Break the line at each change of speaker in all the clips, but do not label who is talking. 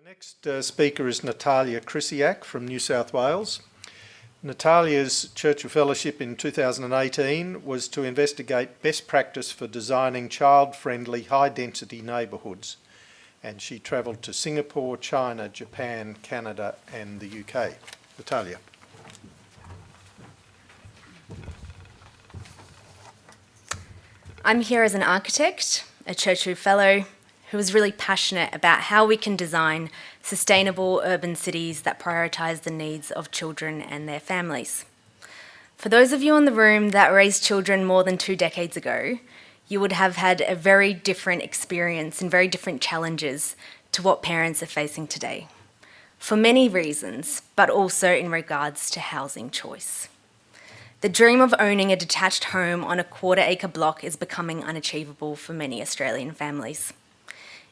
Next speaker is Natalia Krysiak from New South Wales. Natalia's Churchill Fellowship in 2018 was to investigate best practice for designing child-friendly, high-density neighbourhoods, and she travelled to Singapore, China, Japan, Canada and the UK. Natalia.
I'm here as an architect, a Churchill Fellow, who is really passionate about how we can design sustainable urban cities that prioritise the needs of children and their families. For those of you in the room that raised children more than 2 decades ago, you would have had a very different experience and very different challenges to what parents are facing today, for many reasons, but also in regards to housing choice. The dream of owning a detached home on a quarter-acre block is becoming unachievable for many Australian families.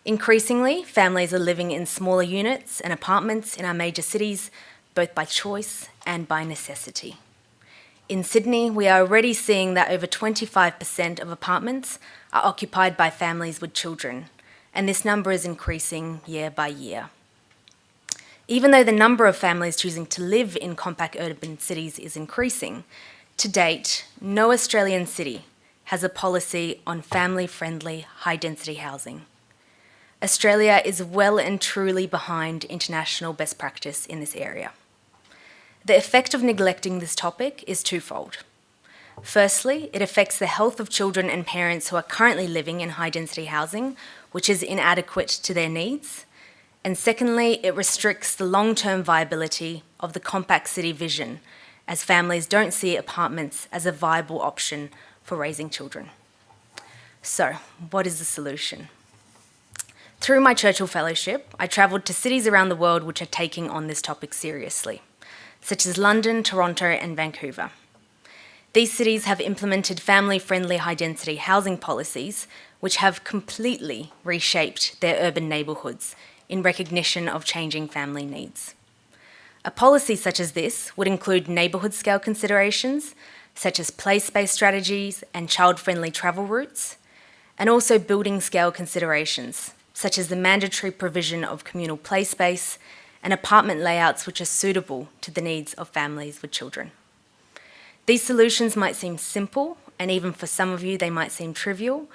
Increasingly, families are living in smaller units and apartments in our major cities, both by choice and by necessity. In Sydney, we are already seeing that over 25% of apartments are occupied by families with children, and this number is increasing year by year. Even though the number of families choosing to live in compact urban cities is increasing, to date, no Australian city has a policy on family-friendly, high-density housing. Australia is well and truly behind international best practice in this area. The effect of neglecting this topic is twofold. Firstly, it affects the health of children and parents who are currently living in high-density housing, which is inadequate to their needs. And secondly, it restricts the long-term viability of the compact city vision, as families don't see apartments as a viable option for raising children. So, what is the solution? Through my Churchill Fellowship, I travelled to cities around the world which are taking on this topic seriously, such as London, Toronto and Vancouver. These cities have implemented family-friendly high-density housing policies which have completely reshaped their urban neighbourhoods in recognition of changing family needs. A policy such as this would include neighbourhood scale considerations, such as play space strategies and child-friendly travel routes, and also building scale considerations, such as the mandatory provision of communal play space and apartment layouts which are suitable to the needs of families with children. These solutions might seem simple, and even for some of you they might seem trivial,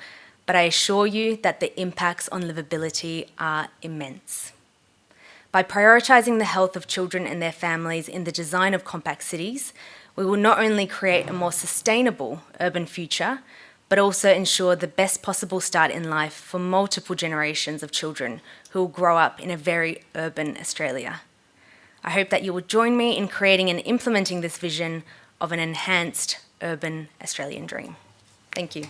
but I assure you that the impacts on livability are immense. By prioritising the health of children and their families in the design of compact cities, we will not only create a more sustainable urban future, but also ensure the best possible start in life for multiple generations of children who will grow up in a very urban Australia. I hope that you will join me in creating and implementing this vision of an enhanced urban Australian dream. Thank you.